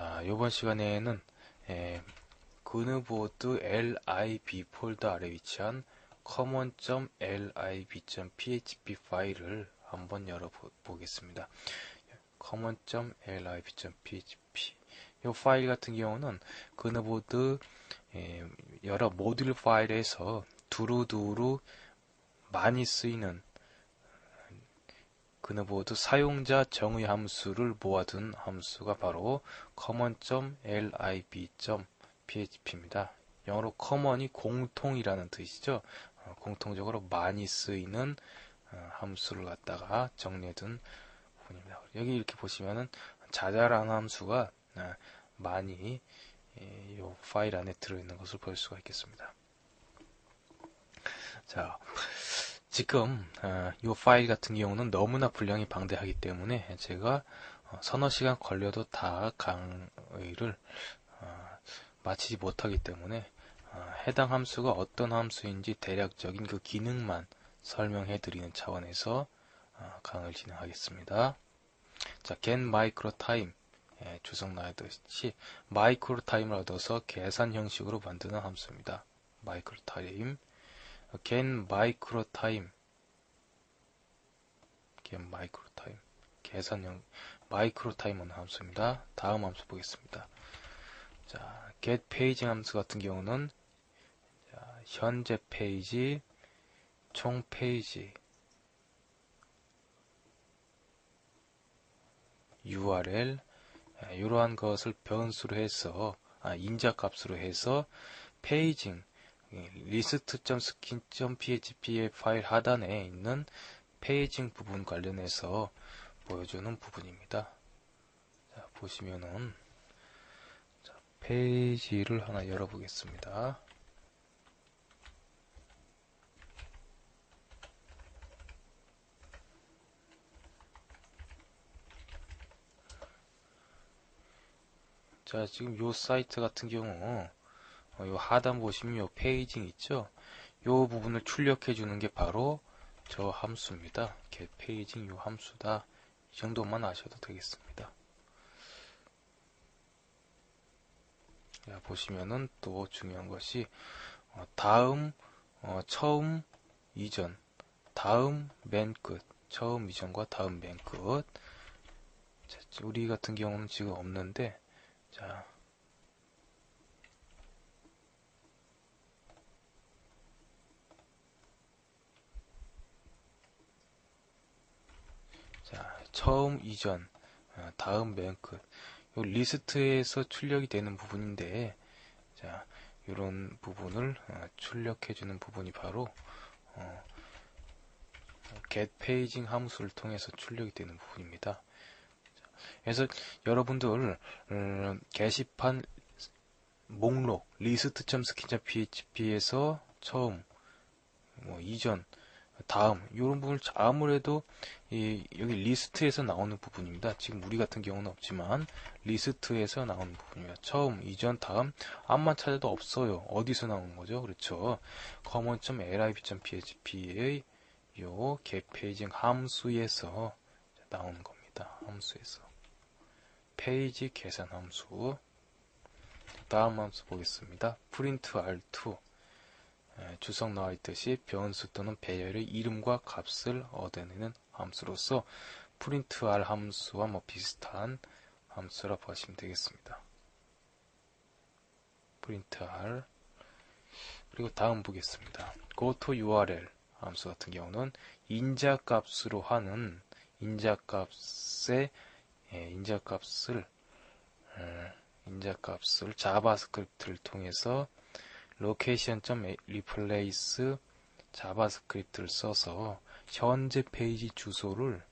자, 이번 시간에는 그누보드 lib 폴더 아래 위치한 common.lib.php 파일을 한번 열어보겠습니다. common.lib.php 이 파일 같은 경우는 그누보드 여러 모듈 파일에서 두루두루 많이 쓰이는 그누보드 사용자 정의 함수를 모아둔 함수가 바로 common.lib.php입니다. 영어로 common이 공통이라는 뜻이죠. 공통적으로 많이 쓰이는 함수를 갖다가 정리해둔 부분입니다. 여기 이렇게 보시면은 자잘한 함수가 많이 이 파일 안에 들어있는 것을 볼 수가 있겠습니다. 자, 지금 이 파일 같은 경우는 너무나 분량이 방대하기 때문에 제가 서너 시간 걸려도 다 강의를 마치지 못하기 때문에 해당 함수가 어떤 함수인지 대략적인 그 기능만 설명해 드리는 차원에서 강의를 진행하겠습니다. 자, get microtime 주석 나왔듯이 마이크로타임을 얻어서 계산 형식으로 만드는 함수입니다. 마이크로타임 get microtime 계산형 마이크로타임 하는 함수입니다. 다음 함수 보겠습니다. 자, get page 함수 같은 경우는 현재 페이지, 총 페이지, URL 이러한 것을 변수로 해서 인자값으로 해서 페이징 list.skin.php의 파일 하단에 있는 페이징 부분 관련해서 보여주는 부분입니다. 자, 보시면은 페이지를 하나 열어보겠습니다. 자, 지금 요 사이트 같은 경우 요 하단 보시면 요 페이징 있죠? 요 부분을 출력해 주는 게 바로 저 함수입니다. get paging 요 함수다. 이 정도만 아셔도 되겠습니다. 자, 보시면은 또 중요한 것이 다음, 처음, 이전, 다음, 맨 끝, 처음, 이전과 다음, 맨 끝. 자, 우리 같은 경우는 지금 없는데, 자, 처음, 이전, 다음, 맨 끝. 요 리스트에서 출력이 되는 부분인데, 자, 이런 부분을 출력해주는 부분이 바로 get paging 함수를 통해서 출력이 되는 부분입니다. 그래서 여러분들 게시판 목록 list.skin.php에서 처음, 이전, 다음 이런 부분을 아무래도 여기 리스트에서 나오는 부분입니다. 지금 우리 같은 경우는 없지만 리스트에서 나오는 부분입니다. 처음, 이전, 다음 앞만 찾아도 없어요. 어디서 나오는 거죠? 그렇죠. common.lib.php의 요 getPaging 함수에서 나오는 겁니다. 함수에서 페이지 계산 함수. 다음 함수 보겠습니다. print r2 주석 나와 있듯이 변수 또는 배열의 이름과 값을 얻어내는 함수로서 print r 함수와 비슷한 함수라 보시면 되겠습니다. print r. 그리고 다음 보겠습니다. go to url 함수 같은 경우는 인자값으로 하는 인자값을 자바스크립트를 통해서 location.replace 자바스크립트를 써서 현재 페이지 주소를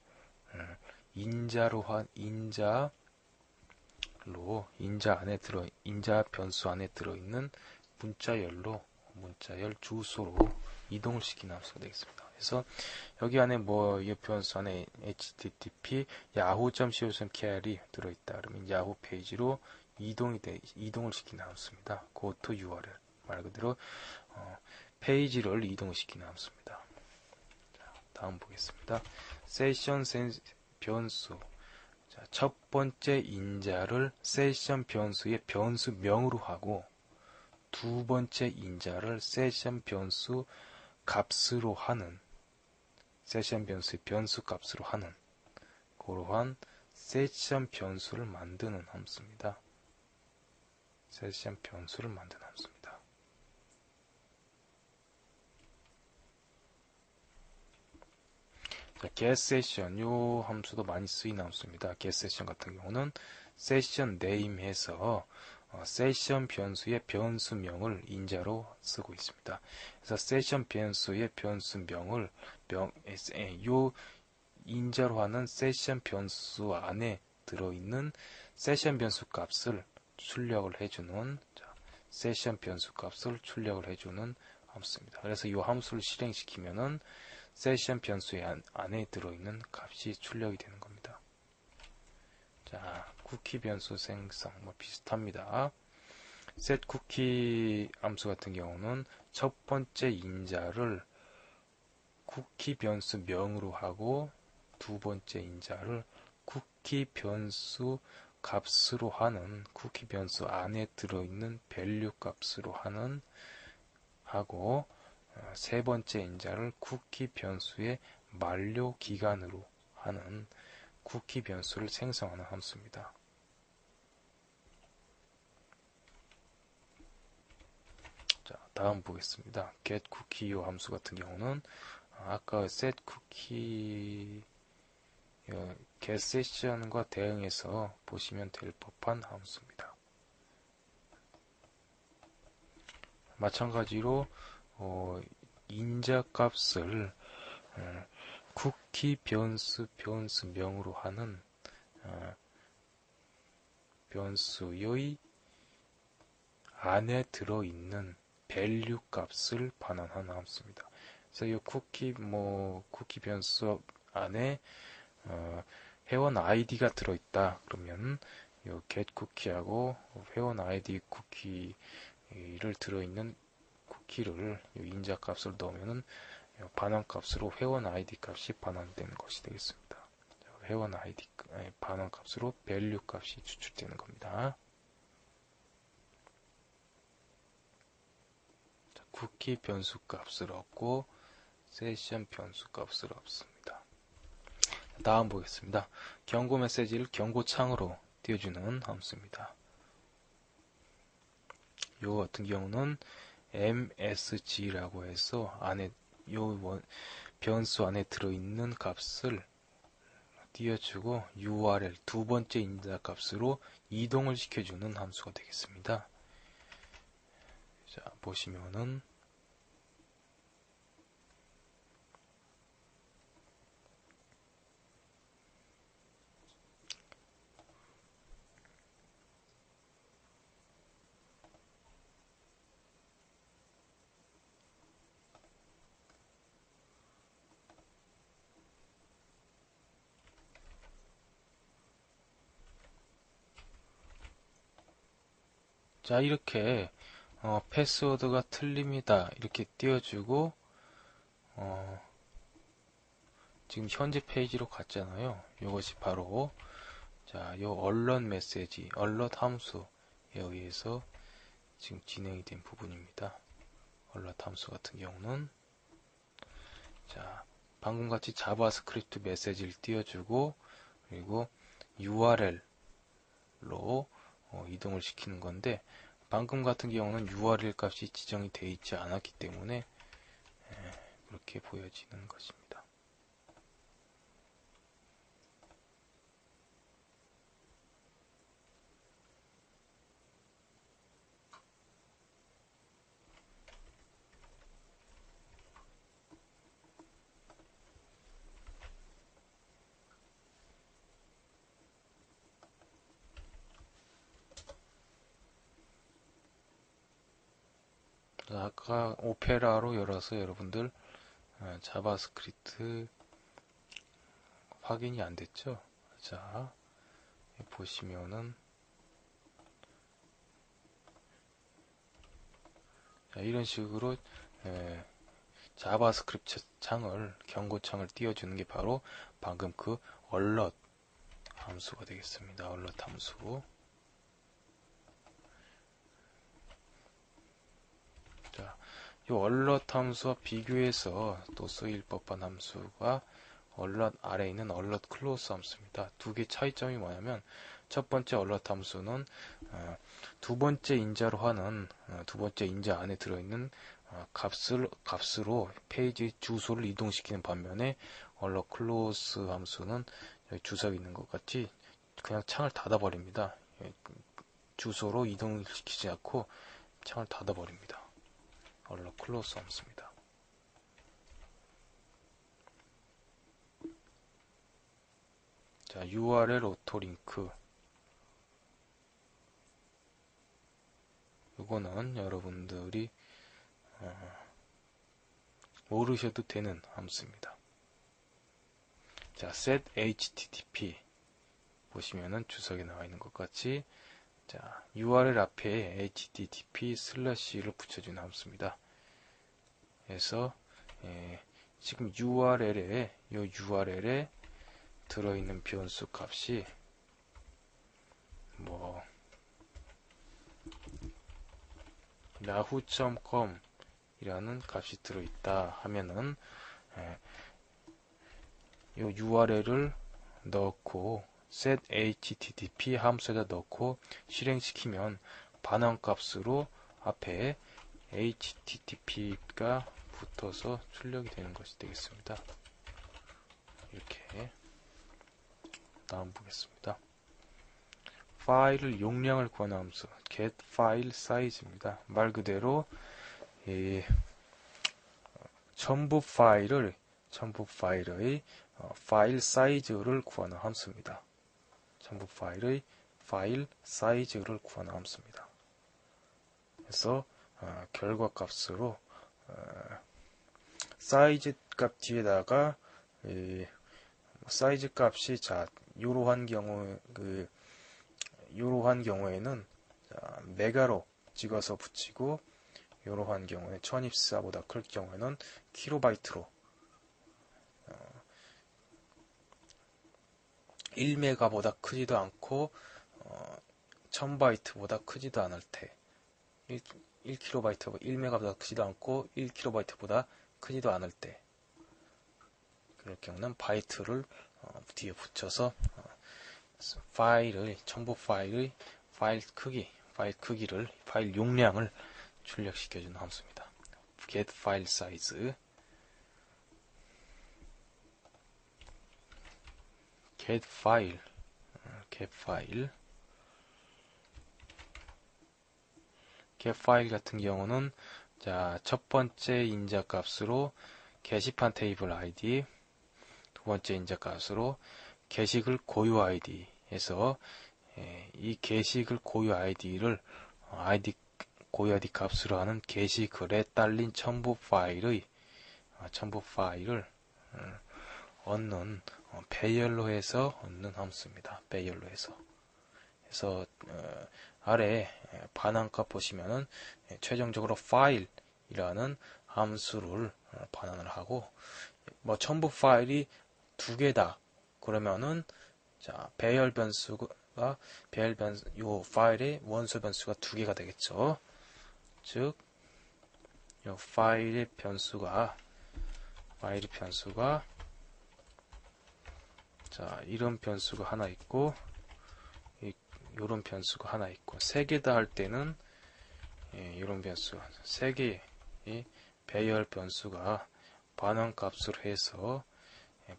인자 변수 안에 들어있는 문자열 주소로 이동을 시키는 함수가 되겠습니다. 그래서 여기 안에 이 변수 안에 http yahoo.co.kr이 들어있다. 그러면 야후 페이지로 이동을 시키는 함수입니다. go to url 말 그대로 페이지를 이동시키는 함수입니다. 자, 다음 보겠습니다. 세션 변수. 자, 자, 첫 번째 인자를 세션 변수의 변수명으로 하고 두 번째 인자를 세션 변수 값으로 하는 세션 변수의 변수 값으로 하는 그러한 세션 변수를 만드는 함수입니다. 세션 변수를 만드는 함수입니다. 자, getSession 요 함수도 많이 쓰이는 함수입니다. getSession 같은 경우는 세션 네임해서 세션 변수의 변수명을 인자로 쓰고 있습니다. 그래서 세션 변수의 변수명을 요 인자로 하는 세션 변수 안에 들어있는 세션 변수 값을 출력을 해주는 세션 변수 값을 출력을 해주는 함수입니다. 그래서 이 함수를 실행시키면은 세션 변수의 안에 들어있는 값이 출력이 되는 겁니다. 자, 쿠키 변수 생성 뭐 비슷합니다. set 쿠키 함수 같은 경우는 첫 번째 인자를 쿠키 변수 명으로 하고 두 번째 인자를 쿠키 변수 값으로 하는 쿠키 변수 안에 들어있는 밸류 값으로 하는 하고 세 번째 인자를 쿠키 변수의 만료 기간으로 하는 쿠키 변수를 생성하는 함수입니다. 자, 다음 보겠습니다. getCookie 요 함수 같은 경우는 아까 setCookie getSession과 대응해서 보시면 될 법한 함수입니다. 마찬가지로 인자 값을 쿠키 변수명으로 하는 변수의 안에 들어있는 밸류 값을 반환하는 함수입니다. 그래서 이 쿠키 변수 안에 회원 아이디가 들어있다. 그러면 이 getCookie하고 회원 아이디 쿠키를 들어있는 쿠키를 인자 값을 넣으면은 반환 값으로 회원 아이디 값이 반환되는 것이 되겠습니다. 회원 아이디 반환 값으로 밸류 값이 추출되는 겁니다. 자, 쿠키 변수 값을 얻고 세션 변수 값을 얻습니다. 다음 보겠습니다. 경고 메시지를 경고창으로 띄워주는 함수입니다. 요 같은 경우는 MSG라고 해서 안에 변수 안에 들어있는 값을 띄워주고 URL 두 번째 인자 값으로 이동을 시켜주는 함수가 되겠습니다. 자, 보시면은 자, 이렇게 패스워드가 틀립니다. 이렇게 띄워주고 지금 현재 페이지로 갔잖아요. 이것이 바로 요 얼럿 메시지, 얼럿 함수에 의해서 지금 진행이 된 부분입니다. 얼럿 함수 같은 경우는 방금 같이 자바스크립트 메시지를 띄워주고 그리고 URL로 이동을 시키는 건데 방금 같은 경우는 URL 값이 지정이 되어 있지 않았기 때문에 그렇게 보여지는 것입니다. 아까 오페라로 열어서 여러분들 자바스크립트 확인이 안 됐죠? 자, 보시면은 이런 식으로 자바스크립트 창을 경고창을 띄워주는 게 바로 방금 그 얼럿 함수가 되겠습니다. 얼럿 함수. 자, 이 얼럿 함수와 비교해서 또 쓰일 법한 함수가 얼럿 아래에 있는 얼럿 클로스 함수입니다. 두 개 차이점이 뭐냐면 첫 번째 얼럿 함수는 두 번째 인자로 하는 두 번째 인자 안에 들어있는 값으로 페이지 주소를 이동시키는 반면에 얼럿 클로스 함수는 여기 주석이 있는 것 같이 그냥 창을 닫아버립니다. 주소로 이동시키지 않고 창을 닫아버립니다. 얼럿 클로스 함수입니다. 자, URL 오토링크. 이거는 여러분들이 모르셔도 되는 함수입니다. 자, set http 보시면은 주석에 나와 있는 것 같이 자, URL 앞에 http/를 붙여주는 함수입니다. 그래서 지금 URL에 들어있는 변수 값이 뭐 yahoo.com 이라는 값이 들어있다 하면은 이 URL을 넣고 set http 함수에다 넣고 실행시키면 반환값으로 앞에 http가 붙어서 출력이 되는 것이 되겠습니다. 이렇게 다음 보겠습니다. 파일을 용량을 구하는 함수 get file size입니다. 말 그대로 첨부 파일의 파일 사이즈를 구하는 함수입니다. 첨부 파일의 파일 사이즈를 구하는 함수입니다. 그래서 결과값으로 사이즈 값 뒤에다가 사이즈 값이 자 이러한 경우에는 메가로 찍어서 붙이고 이러한 경우에 1024보다 클 경우에는 킬로바이트로 1메가보다 크지도 않고 1000바이트보다 크지도 않을 때 1kB, 1메가보다 크지도 않고 1kB보다 크지도 않을 때 그럴 경우는 바이트를 뒤에 붙여서 첨부 파일의 파일 용량을 출력시켜주는 함수입니다. get file size get file 같은 경우는 자, 첫 번째 인자 값으로 게시판 테이블 ID, 두 번째 인자 값으로 게시글 고유 ID 해서 이 게시글 고유 아이디를 고유 아이디 값으로 하는 게시글에 딸린 첨부 파일을 얻는 배열로 해서 얻는 함수입니다. 배열로 해서. 그래서 아래 반환값 보시면은 최종적으로 파일이라는 함수를 반환을 하고 뭐 첨부 파일이 두 개다 그러면은 자 배열 변수가 요 파일의 원소 변수가 두 개가 되겠죠. 즉 요 파일의 변수가 자 이런 변수가 하나 있고 이런 변수가 하나 있고 세 개다 할 때는 이런 변수 세 개의 배열 변수가 반환값으로 해서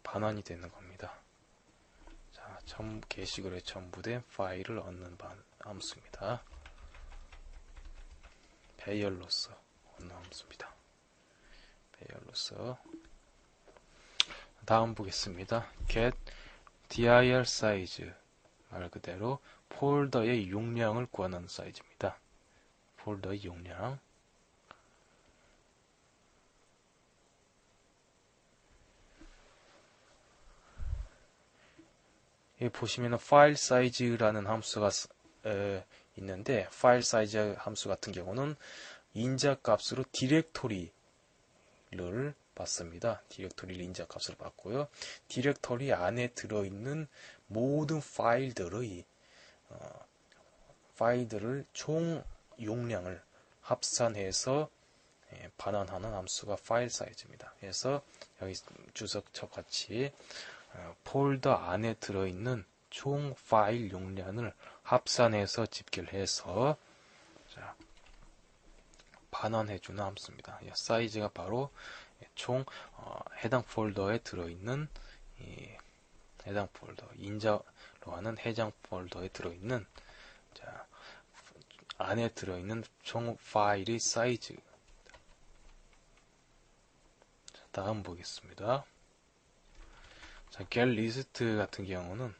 반환이 되는 겁니다. 자, 게시글에 첨부된 파일을 얻는 함수입니다. 배열로서 얻는 함수입니다. 배열로서 다음 보겠습니다. get dir size 말 그대로 폴더의 용량을 구하는 사이즈입니다. 폴더의 용량 여기 보시면 파일 사이즈라는 함수가 있는데 파일 사이즈 함수 같은 경우는 인자 값으로 디렉토리를 받습니다. 디렉토리를 인자 값으로 받고요. 디렉토리 안에 들어있는 모든 파일들을 총 용량을 합산해서 반환하는 함수가 파일 사이즈입니다. 그래서 여기 주석처 같이 폴더 안에 들어있는 총 파일 용량을 합산해서 집계해서 반환해주는 함수입니다. 사이즈가 바로 총 해당 폴더에 들어있는 해당 폴더, 인자로 하는 해당 폴더에 들어있는 안에 들어있는 총 파일의 사이즈. 다음 보겠습니다. get 리스트 같은 경우는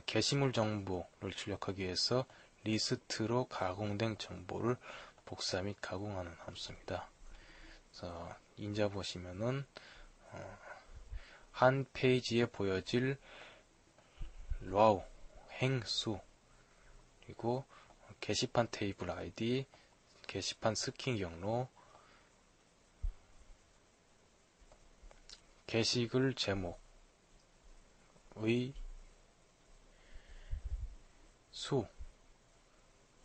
게시물 정보를 출력하기 위해서 리스트로 가공된 정보를 복사 및 가공하는 함수입니다. 그래서 인자 보시면은 한 페이지에 보여질 row 행수, 그리고 게시판 테이블 아이디, 게시판 스킨 경로, 게시글 제목의 수,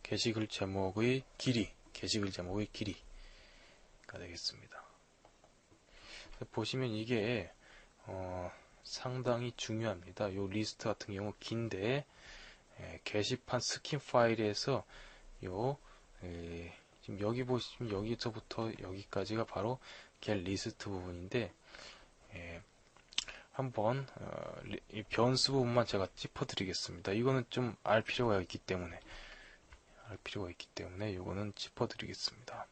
게시글 제목의 길이, 게시글 제목의 길이가 되겠습니다. 보시면 이게 상당히 중요합니다. 요 리스트 같은 경우 긴데 게시판 스킨 파일에서 지금 여기 보시면 여기서부터 여기까지가 바로 get 리스트 부분인데 한번 이 변수 부분만 제가 짚어드리겠습니다. 이거는 좀 알 필요가 있기 때문에 이거는 짚어드리겠습니다.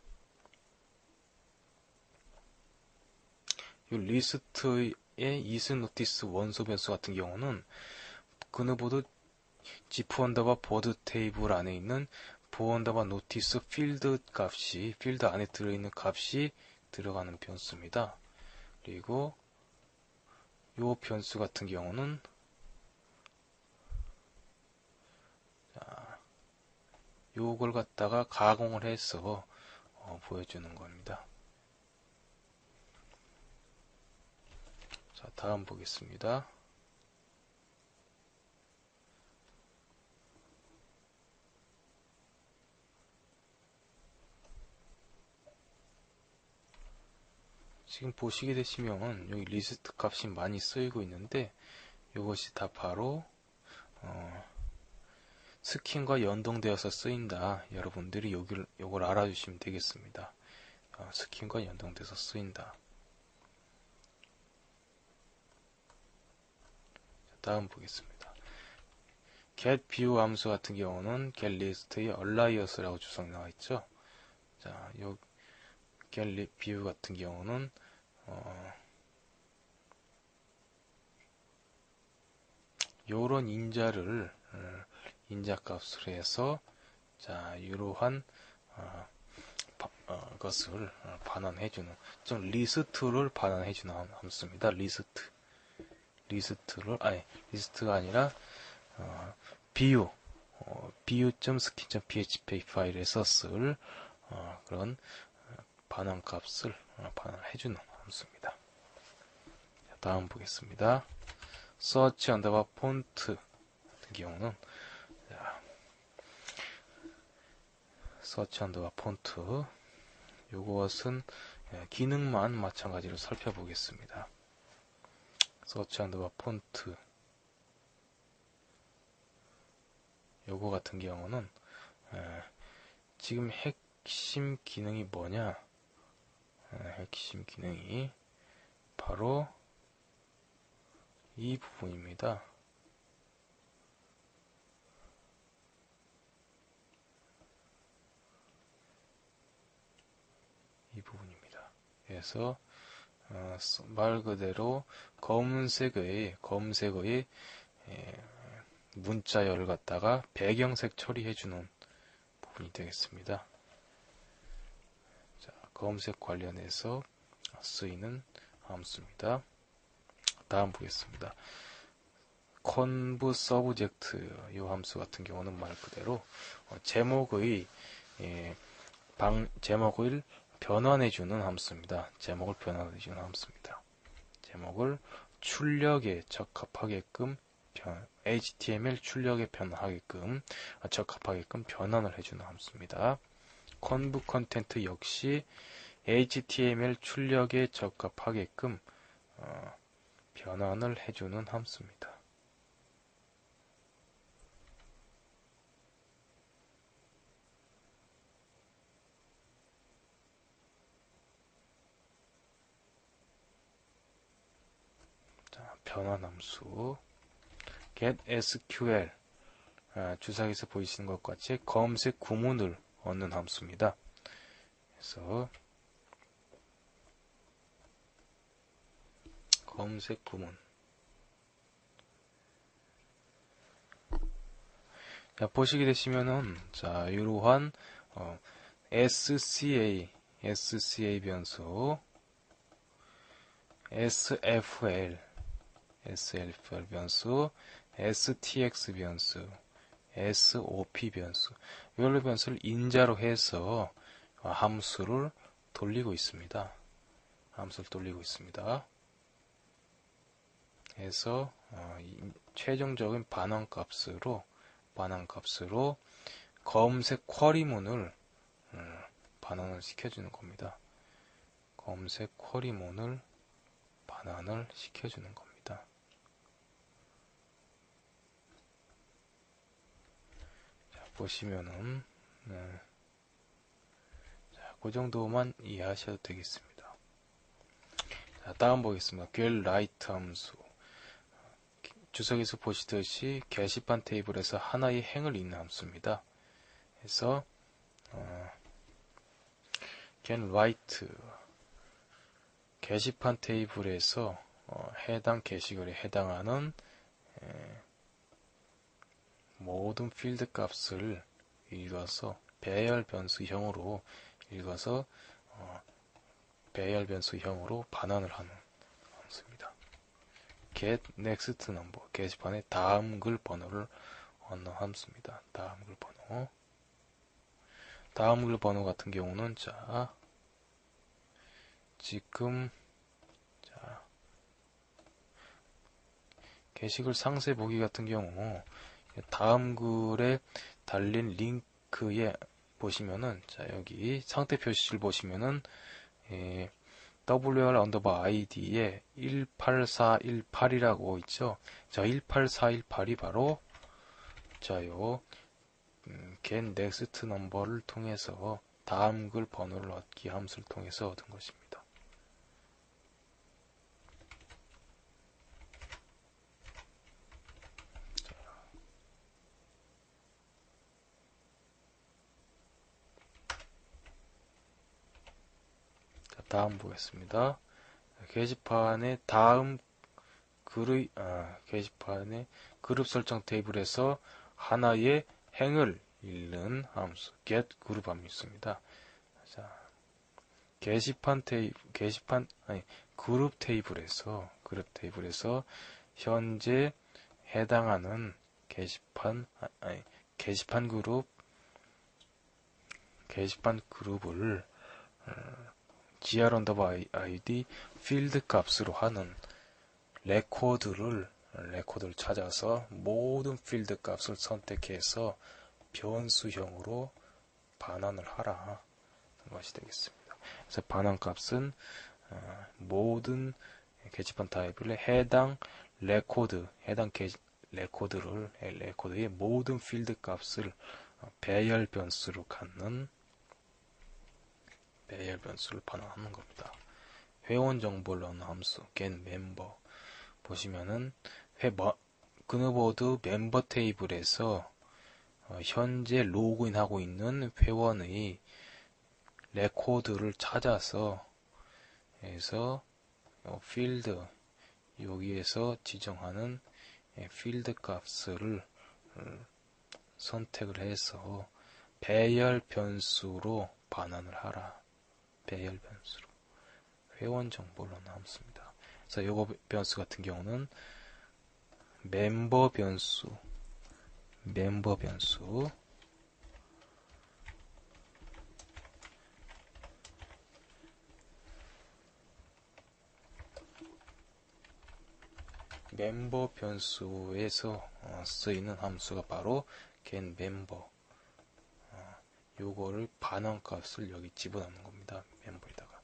이 리스트의 isNotice 원소 변수 같은 경우는 그누보드 지프 언더바 보드 테이블 안에 있는 보 언더바 노티스 필드 값이 필드 안에 들어있는 값이 들어가는 변수입니다. 그리고 요 변수 같은 경우는 요걸 갖다가 가공을 해서 보여주는 겁니다. 자, 다음 보겠습니다. 지금 보시게 되시면 여기 리스트 값이 많이 쓰이고 있는데 이것이 다 바로 스킨과 연동되어서 쓰인다. 여러분들이 요걸 알아주시면 되겠습니다. 스킨과 연동돼서 쓰인다. 다음 보겠습니다. get view 함수 같은 경우는 get list의 alias라고 주석 나와 있죠. 자, 요 get view 같은 경우는 요런 인자를 인자값을 해서 자 이러한 것을 반환해주는 좀 리스트를 반환해주는 함수입니다. 리스트가 아니라 view.skin.php 파일에서 쓸 그런 반환값을 반환해주는 함수입니다. 자, 다음 보겠습니다. search underbar font 같은 경우는 search underbar font 요것은 기능만 마찬가지로 살펴보겠습니다. search underbar font 요거 같은 경우는 지금 핵심 기능이 뭐냐? 핵심 기능이 바로 이 부분입니다. 이 부분입니다. 그래서 말 그대로 검은색의 문자열을 갖다가 배경색 처리해주는 부분이 되겠습니다. 자, 검은색 관련해서 쓰이는 함수입니다. 다음 보겠습니다. conv subject 이 함수 같은 경우는 말 그대로 제목을 변환해주는 함수입니다. 제목을 변환해주는 함수입니다. 제목을 출력에 적합하게끔 HTML 출력에 변하게끔 적합하게끔 변환을 해주는 함수입니다. conv 컨텐트 역시 HTML 출력에 적합하게끔 변환을 해주는 함수입니다. 자, 변환 함수 getSQL 주사기에서 보이시는 것과 같이 검색 구문을 얻는 함수입니다. 그래서 검색 구문. 자, 보시게 되시면은 자, 이러한 SCA 변수, SFL 변수, STX 변수, SOP 변수, 이런 변수를 인자로 해서 함수를 돌리고 있습니다. 해서 최종적인 반환값으로 검색 쿼리문을 반환을 시켜주는 겁니다. 검색 쿼리문을 반환을 시켜주는 겁니다. 자, 보시면은 자, 그 정도만 이해하셔도 되겠습니다. 자, 다음 보겠습니다. getWrite 함수. 주석에서 보시듯이 게시판 테이블에서 하나의 행을 읽는 함수입니다. 그래서 getWrite 게시판 테이블에서 해당 게시글에 해당하는 모든 필드 값을 읽어서 배열 변수형으로 반환을 하는 함수입니다. get next number 게시판의 다음 글 번호를 얻는 함수입니다. 다음 글 번호 같은 경우는 자 지금 자 게시글 상세 보기 같은 경우 다음 글에 달린 링크에 보시면은 자 여기 상태 표시를 보시면은 WR_ID에 18418이라고 있죠. 자 18418이 바로 자요 get next number를 통해서 다음 글 번호를 얻기 함수를 통해서 얻은 것입니다. 자, 다음 보겠습니다. 게시판의 다음 게시판의 그룹 설정 테이블에서 하나의 행을 읽는 함수 get 그룹 함수입니다. 자, 그룹 테이블에서 현재 해당하는 게시판 그룹을 gr_id 필드 값으로 하는 레코드를 찾아서 모든 필드 값을 선택해서 변수형으로 반환을 하라 것이 되겠습니다. 그래서 반환 값은 모든 게시판 타입의 해당 레코드의 모든 필드 값을 배열 변수를 반환하는 겁니다. 회원 정보를 넣는 함수 get member 보시면은 그누보드 멤버 테이블에서 현재 로그인하고 있는 회원의 레코드를 찾아서 해서 필드 여기에서 지정하는 필드 값을 선택을 해서 배열 변수로 반환을 하라. 배열 변수로 회원 정보를 넣는 함수입니다. 그래서 요거 변수 같은 경우는 멤버 변수 멤버 변수에서 쓰이는 함수가 바로 get member. 요거를 반환값을 여기 집어넣는 겁니다. 멤버에다가.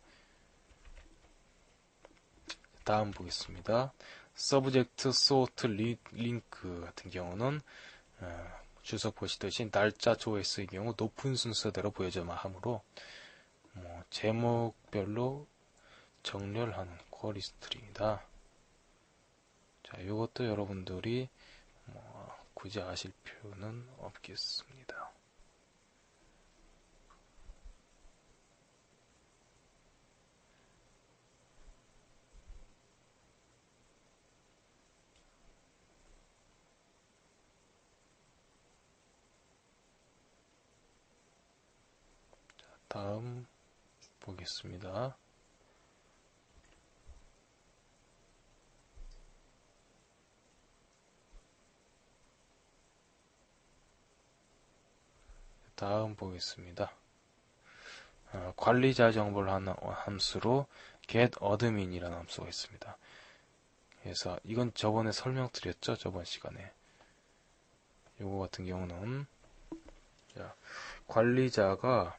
다음 보겠습니다. subject sort link 같은 경우는 주석 보시듯이 날짜 조회수의 경우 높은 순서대로 보여져야만 하므로 제목별로 정렬하는 쿼리 스트링이다. 자, 이것도 여러분들이 굳이 아실 필요는 없겠습니다. 다음 보겠습니다. 다음 보겠습니다. 관리자 정보를 하는 함수로 getAdmin이라는 함수가 있습니다. 그래서 이건 저번에 설명드렸죠, 저번 시간에. 요거 같은 경우는 관리자가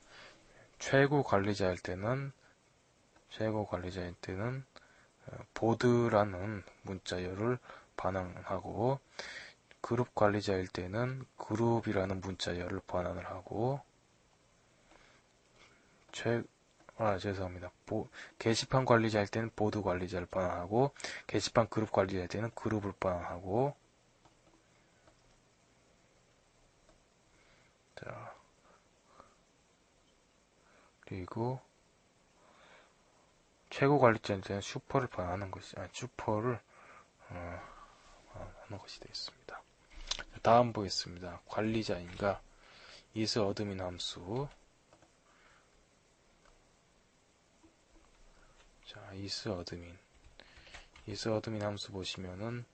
최고 관리자일 때는 보드라는 문자열을 반환하고, 그룹 관리자일 때는 그룹이라는 문자열을 반환을 하고, 죄송합니다. 게시판 관리자일 때는 보드 관리자를 반환하고, 게시판 그룹 관리자일 때는 그룹을 반환하고, 자, 그리고 최고 관리자일 때는 슈퍼를 반환하는 것이, 슈퍼를 하는 것이 되겠습니다. 다음 보겠습니다. 관리자인가 isAdmin 함수. 자, isAdmin 함수 보시면은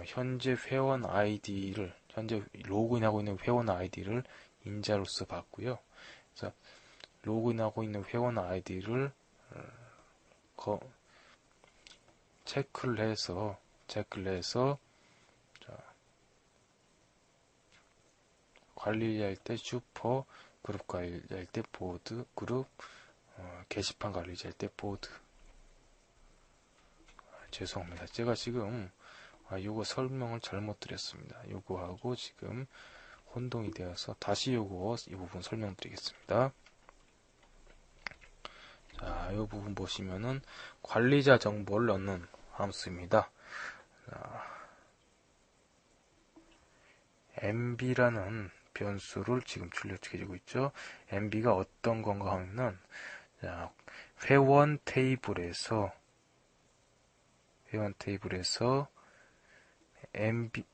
현재 회원 아이디를, 현재 로그인하고 있는 회원 아이디를 인자로서 받고요. 그래서 로그인하고 있는 회원 아이디를 체크를 해서 관리자일 때 슈퍼, 그룹 관리자일 때 보드, 그룹, 게시판 관리자일 때 보드. 죄송합니다. 제가 지금 요거 설명을 잘못 드렸습니다. 요거하고 지금 혼동이 되어서 다시 이 부분 설명드리겠습니다. 자, 이 부분 보시면은 관리자 정보를 넣는 함수입니다. mb라는 변수를 지금 출력해주고 있죠. mb가 어떤 건가 하면은, 자, 회원 테이블에서 mb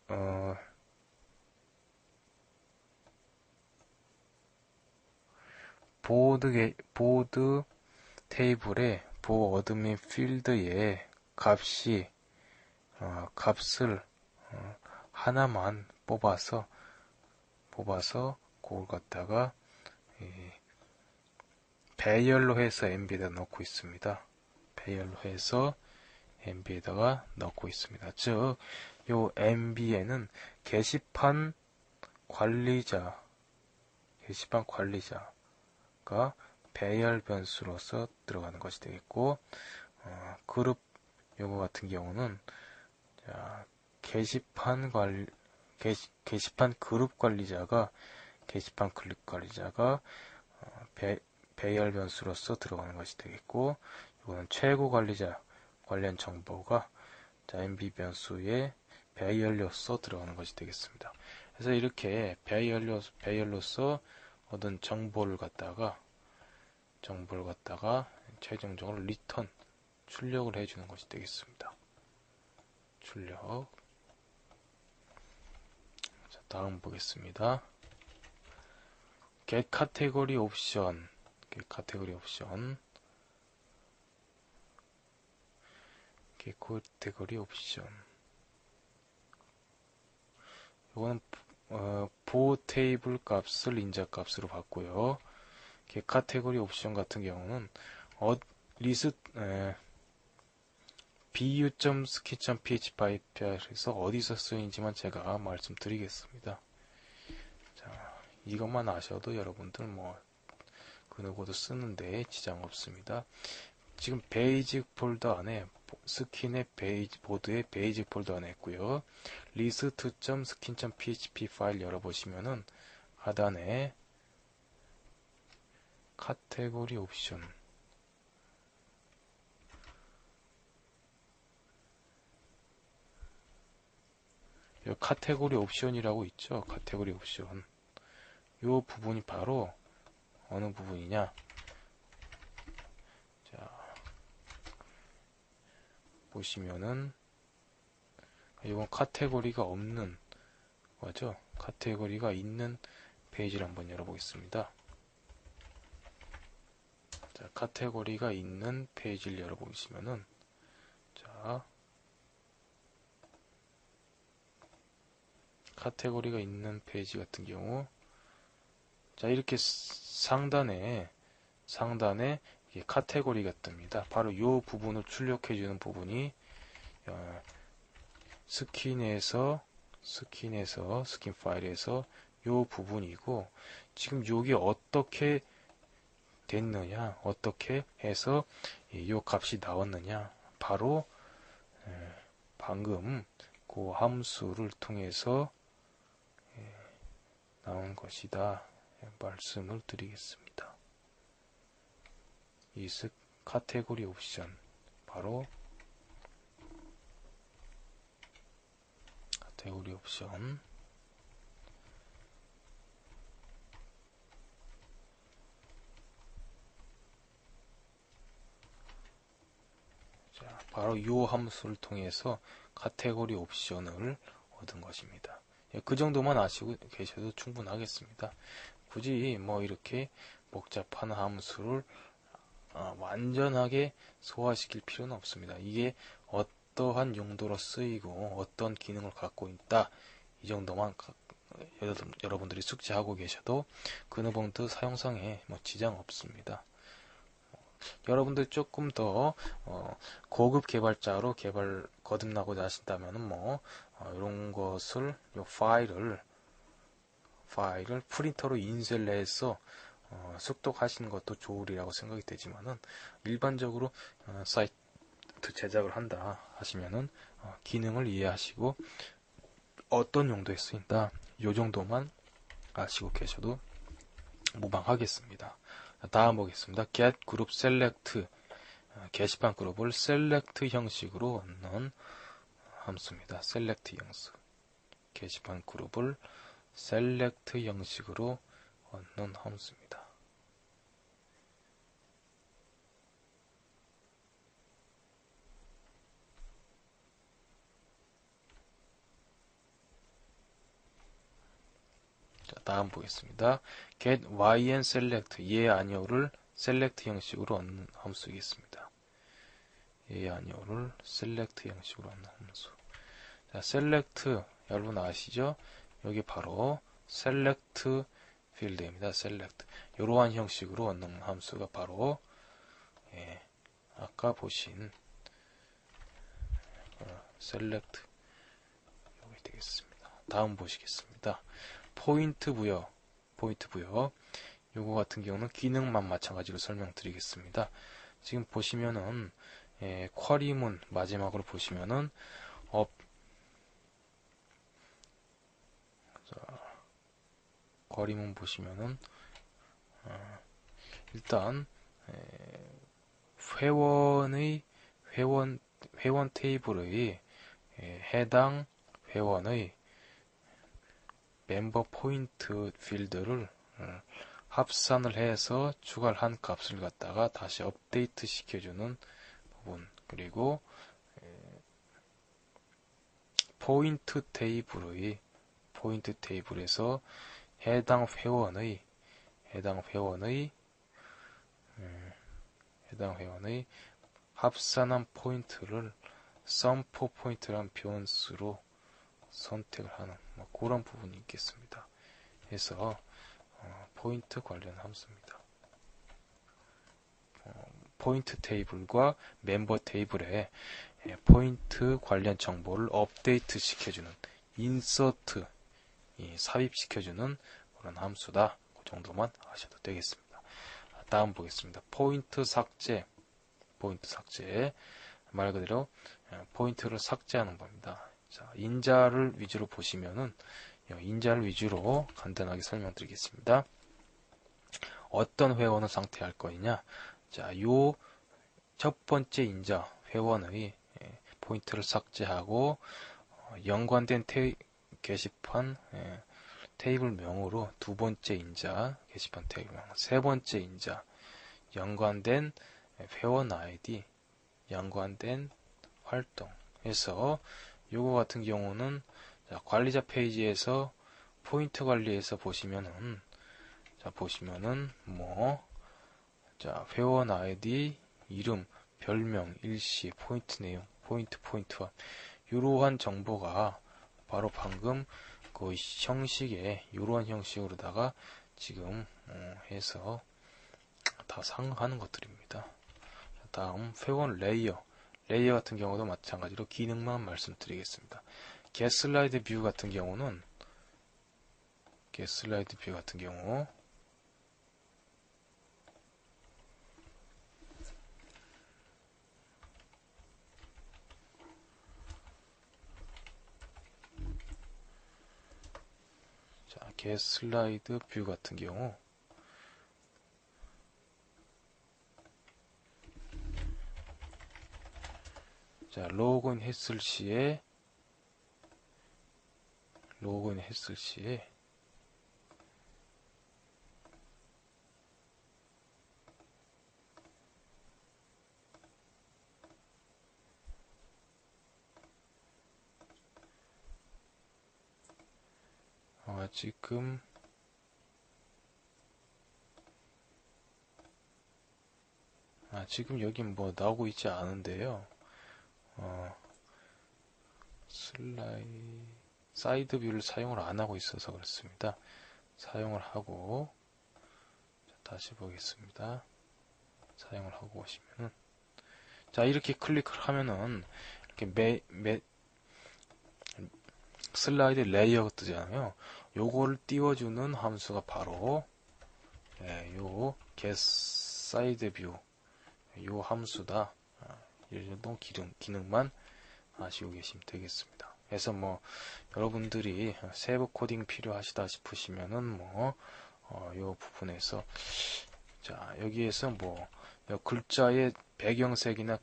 보드 테이블의 보어드민 필드에 값을 하나만 뽑아서 그걸 갖다가 배열로 해서 mb에다 넣고 있습니다. 즉, 요 mb에는 게시판 관리자가 배열 변수로서 들어가는 것이 되겠고, 그룹 요거 같은 경우는 게시판 그룹 관리자가 배열 변수로서 들어가는 것이 되겠고, 이거는 최고 관리자 관련 정보가 MB 변수의 배열로서 들어가는 것이 되겠습니다. 그래서 이렇게 배열로서 얻은 정보를 갖다가 최종적으로 리턴 출력을 해주는 것이 되겠습니다. 출력. 자, 다음 보겠습니다. get category option. 이거는 보 테이블 값을 인자 값으로 받고요. 카테고리 옵션 같은 경우는 bu.ski.php에서 어디서 쓰인지만 제가 말씀드리겠습니다. 자, 이것만 아셔도 여러분들 뭐 그 누구도 쓰는데 지장 없습니다. 지금 베이직 폴더 안에 스킨의 보드의 베이직 폴더 안에 있고요. list.skin.php 파일 열어보시면은 하단에 카테고리 옵션 여기 카테고리 옵션이라고 있죠. 카테고리 옵션 요 부분이 바로 어느 부분이냐, 자 보시면은 이건 카테고리가 없는 거죠. 카테고리가 있는 페이지를 한번 열어보겠습니다. 자, 카테고리가 있는 페이지를 열어보시면은 자 카테고리가 있는 페이지 같은 경우 자 이렇게 상단에 카테고리가 뜹니다. 바로 이 부분을 출력해 주는 부분이 스킨 파일에서 이 부분이고, 지금 여기 어떻게 됐느냐, 어떻게 해서 이 값이 나왔느냐, 바로 방금 그 함수를 통해서 나온 것이다 말씀을 드리겠습니다. 이 카테고리 옵션 바로 카테고리 옵션 자, 바로 이 함수를 통해서 카테고리 옵션을 얻은 것입니다. 그 정도만 아시고 계셔도 충분하겠습니다. 굳이 뭐 이렇게 복잡한 함수를 완전하게 소화시킬 필요는 없습니다. 이게 어떠한 용도로 쓰이고 어떤 기능을 갖고 있다, 이 정도만 여러분들이 숙지하고 계셔도 그누봉드 사용상에 뭐 지장 없습니다. 여러분들 조금 더 고급 개발자로 거듭나고자 하신다면 뭐 이런 것을 파일을 프린터로 인쇄를 해서 습독하시는 것도 좋으리라고 생각이 되지만은 일반적으로 사이트 제작을 한다 하시면은 기능을 이해하시고 어떤 용도에 쓰인다 이 정도만 아시고 계셔도 무방하겠습니다. 다음 보겠습니다. get group select 게시판 그룹을 select 형식으로 얻는 함수입니다. select 형수 게시판 그룹을 select 형식으로 얻는 함수입니다. 자, 다음 보겠습니다. get yn select 예 아니오를 select 형식으로 얻는 함수이겠습니다. 예 아니오를 select 형식으로 얻는 함수. 자, select 여러분 아시죠? 여기 바로 select 필드입니다. select 이러한 형식으로 얻는 함수가 바로 아까 보신 select 여기 되겠습니다. 다음 보시겠습니다. 포인트 부여 요거 같은 경우는 기능만 마찬가지로 설명드리겠습니다. 지금 보시면은 쿼리문 마지막으로 보시면은 쿼리문 보시면은 일단 회원 테이블의 해당 회원의 멤버 포인트 필드를 합산을 해서 추가를 한 값을 갖다가 다시 업데이트 시켜주는 부분, 그리고 포인트 테이블에서 해당 회원의 합산한 포인트를 썸포 포인트라는 변수로 선택을 하는 뭐 그런 부분이 있겠습니다. 그래서 포인트 관련 함수입니다. 포인트 테이블과 멤버 테이블에 포인트 관련 정보를 업데이트 시켜주는 인서트, 삽입시켜주는 그런 함수다. 그 정도만 하셔도 되겠습니다. 다음 보겠습니다. 포인트 삭제. 말 그대로 포인트를 삭제하는 겁니다. 자, 인자를 위주로 보시면은 인자를 위주로 간단하게 설명드리겠습니다. 어떤 회원을 상태할 거냐? 자, 요 첫 번째 인자 회원의 포인트를 삭제하고 연관된 게시판 테이블명으로 두 번째 인자 게시판 테이블명, 세 번째 인자 연관된 회원 아이디, 연관된 활동 해서 요거 같은 경우는 자, 관리자 페이지에서 포인트 관리에서 보시면은 자, 회원 아이디, 이름, 별명, 일시, 포인트 내용, 포인트와 이러한 정보가 바로 방금 그 형식에 이러한 형식으로다가 지금 해서 다 사용하는 것들입니다. 다음 회원 레이어 같은 경우도 마찬가지로 기능만 말씀드리겠습니다. 게슬라이드 뷰 같은 경우 자, 게슬라이드 뷰 같은 경우 자, 로그인 했을 시에 지금 여기 뭐 나오고 있지 않은데요. 사이드 뷰를 사용을 안 하고 있어서 그렇습니다. 사용을 하고 다시 보겠습니다. 사용을 하고 오시면은 자, 이렇게 클릭을 하면은 이렇게 슬라이드 레이어가 뜨잖아요. 요거를 띄워주는 함수가 바로 요 get side view 요 함수다. 이 정도 기능만 아시고 계시면 되겠습니다. 그래서 뭐 여러분들이 세부 코딩 필요하시다 싶으시면은 요 부분에서 자, 여기에서 글자의 배경색이나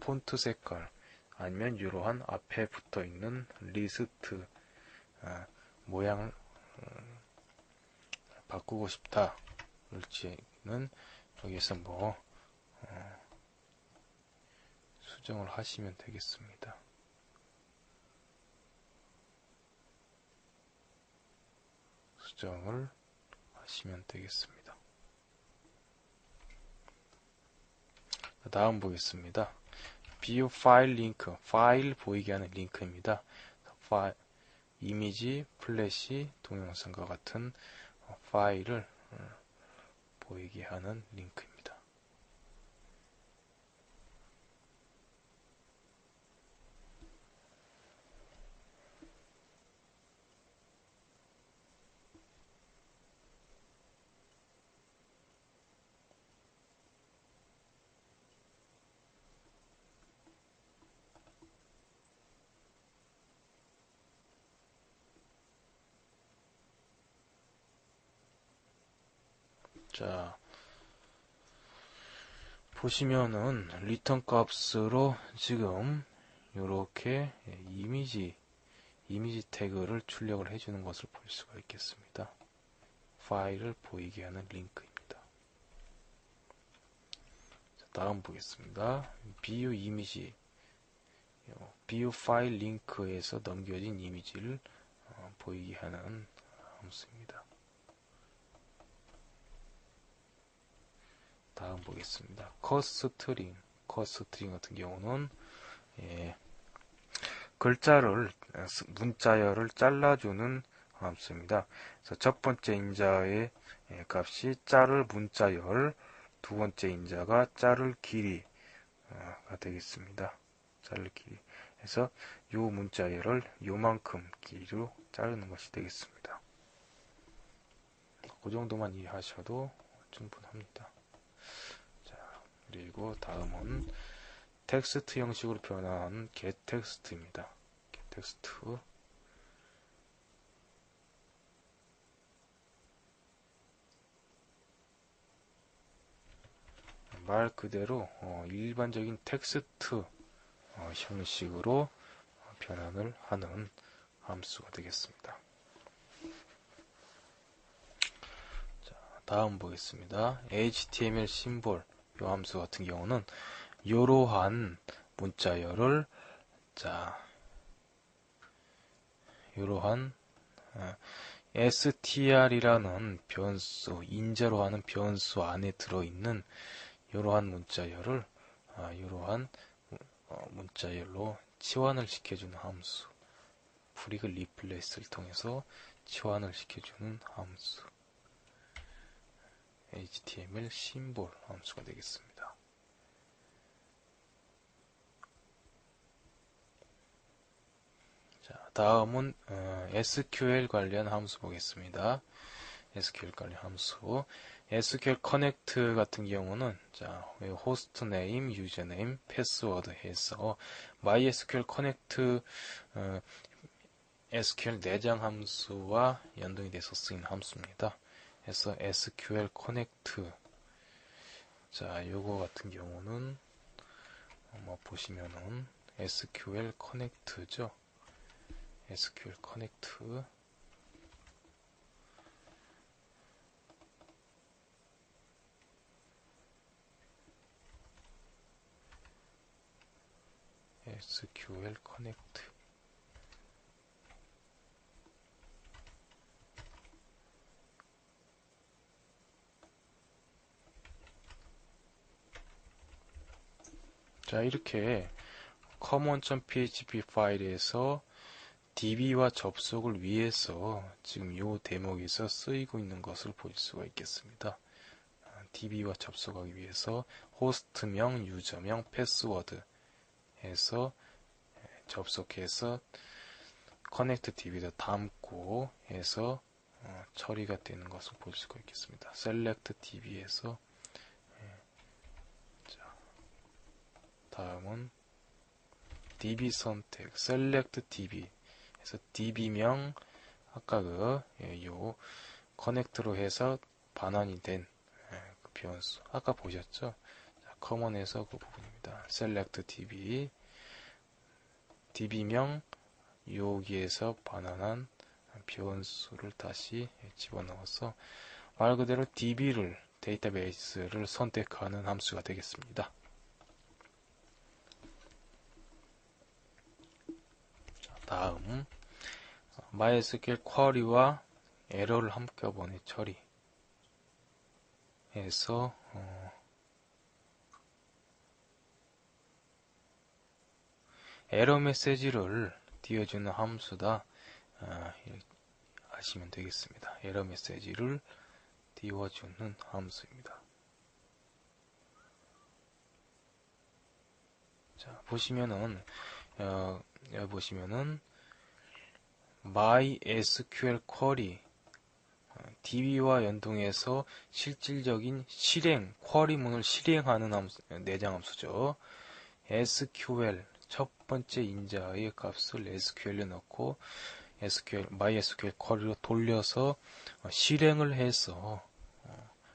폰트 색깔 아니면 이러한 앞에 붙어 있는 리스트 모양을 바꾸고 싶다 일지는 여기서 수정을 하시면 되겠습니다. 수정을 하시면 되겠습니다. 다음 보겠습니다. view 파일 링크, 파일 보이게 하는 링크입니다. 이미지, 플래시, 동영상과 같은 파일을 보이게 하는 링크입니다. 자, 보시면은 리턴 값으로 지금 이렇게 이미지 태그를 출력을 해주는 것을 볼 수가 있겠습니다. 파일을 보이게 하는 링크입니다. 자, 다음 보겠습니다. view 이미지, view 파일 링크에서 넘겨진 이미지를 보이게 하는 함수입니다. 다음 보겠습니다. 커스트링 같은 경우는 문자열을 잘라주는 함수입니다. 그래서 첫 번째 인자의 값이 자를 문자열, 두 번째 인자가 자를 길이가 되겠습니다. 자를 길이. 그래서 요 문자열을 요만큼 길이로 자르는 것이 되겠습니다. 그 정도만 이해하셔도 충분합니다. 자, 그리고 다음은 텍스트 형식으로 변환한 getText입니다. getText. 말 그대로 일반적인 텍스트 형식으로 변환을 하는 함수가 되겠습니다. 자, 다음 보겠습니다. HTML 심볼 이 함수 같은 경우는 이러한 문자열을 이러한 str이라는 변수, 인자로 하는 변수 안에 들어있는 이러한 문자열을 이러한 문자열로 치환을 시켜주는 함수, 프리그 리플레이스를 통해서 치환을 시켜주는 함수, HTML 심볼 함수가 되겠습니다. 자, 다음은 SQL 관련 함수 보겠습니다. SQL 관련 함수. SQL 커넥트 같은 경우는 호스트 네임, 유저 네임, 패스워드 해서 MySQL 커넥트 SQL 내장 함수와 연동이 돼서 쓰인 함수입니다. 그래서 SQL 커넥트 요거 같은 경우는 보시면은 SQL 커넥트죠. SQL 커넥트 SQL 커넥트 이렇게 common.php 파일에서 DB와 접속을 위해서 지금 이 대목에서 쓰이고 있는 것을 볼 수가 있겠습니다. DB와 접속하기 위해서 호스트명, 유저명, 패스워드 해서 접속해서 커넥트 DB도 담고 해서 처리가 되는 것을 볼 수가 있겠습니다. select DB에서 다음은 DB 선택 select DB 해서 DB명 아까 요 커넥트로 해서 반환이 된 그 변수 아까 보셨죠? 커먼에서 그 부분입니다. select DB DB명 여기에서 반환한 변수를 다시 집어넣어서 말 그대로 DB를 데이터베이스를 선택하는 함수가 되겠습니다. 다음 MySQL 쿼리와 에러를 한꺼번에 처리해서 에러 메시지를 띄워주는 함수다 아시면 되겠습니다. 에러 메시지를 띄워주는 함수입니다. 자, 보시면은 MySQL 쿼리 DB와 연동해서 실질적인 쿼리문을 실행하는 내장 함수죠. SQL 첫 번째 인자의 값을 SQL에 넣고 MySQL 쿼리로 돌려서 실행을 해서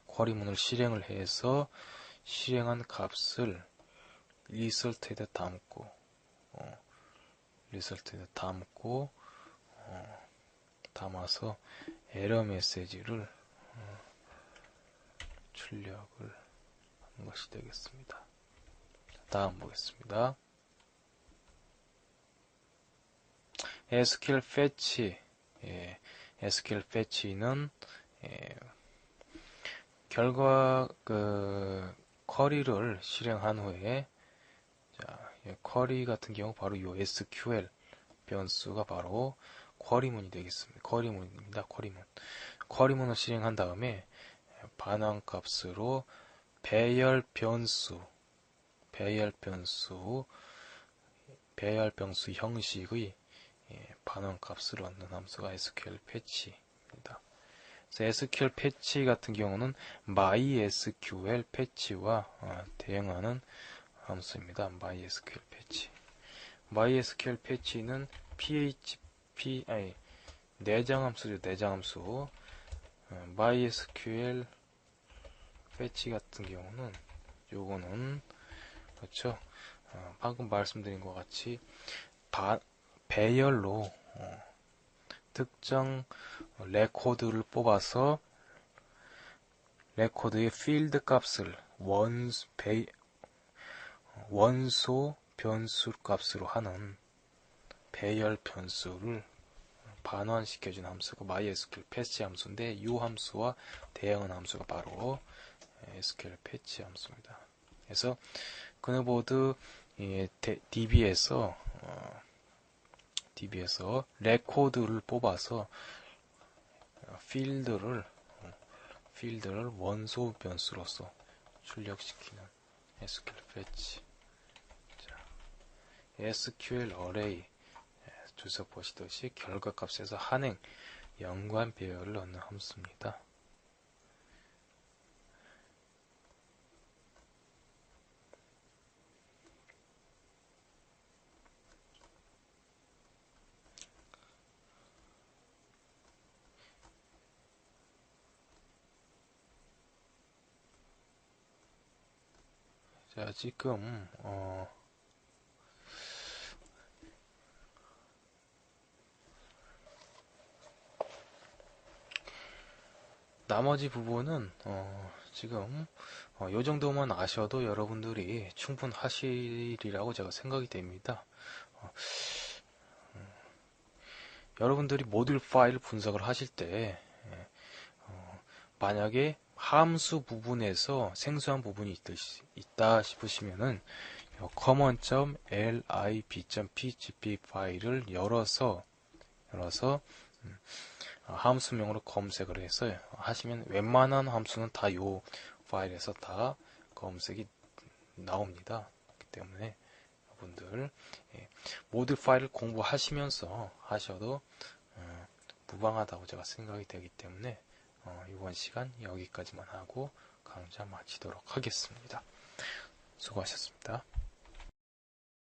쿼리문을 실행을 해서 실행한 값을 리설트에다 담아서 에러 메시지를 출력을 하는 것이 되겠습니다. 다음 보겠습니다. SQL fetch SQL fetch는 결과 쿼리를 실행한 후에 쿼리 같은 경우 바로 이 SQL 변수가 바로 쿼리문이 되겠습니다. 쿼리문입니다. 쿼리문을 실행한 다음에 반환 값으로 배열 변수 형식의 반원 값을 얻는 함수가 SQL 패치입니다. 그래서 SQL 패치 같은 경우는 MySQL 패치와 대응하는 함수입니다. MySQL 패치. MySQL 패치는 내장 함수죠. 내장 함수. MySQL 패치 같은 경우는 요거는 그렇죠. 방금 말씀드린 것 같이 배열로 특정 레코드를 뽑아서 레코드의 필드 값을 원소 변수 값으로 하는 배열 변수를 반환시켜준 함수가 MySQL 패치 함수인데 이 함수와 대응하는 함수가 바로 SQL 패치 함수입니다. 그래서 그네보드 DB에서 레코드를 뽑아서 필드를 원소 변수로서 출력시키는 SQL 패치. 자, SQL 어레이 주석 보시듯이 결과값에서 한행 연관 배열을 얻는 함수입니다. 자, 지금 나머지 부분은 지금 요 정도만 아셔도 여러분들이 충분하시리라고 제가 생각이 됩니다. 여러분들이 모듈 파일 분석을 하실 때 만약에 함수 부분에서 생소한 부분이 있다 싶으시면은 common.lib.php 파일을 열어서 함수명으로 검색을 해서 하시면 웬만한 함수는 다 요 파일에서 다 검색이 나옵니다. 그렇기 때문에 여러분들 모듈 파일을 공부하시면서 하셔도 무방하다고 제가 생각이 되기 때문에 이번 시간 여기까지만 하고 강좌 마치도록 하겠습니다. 수고하셨습니다.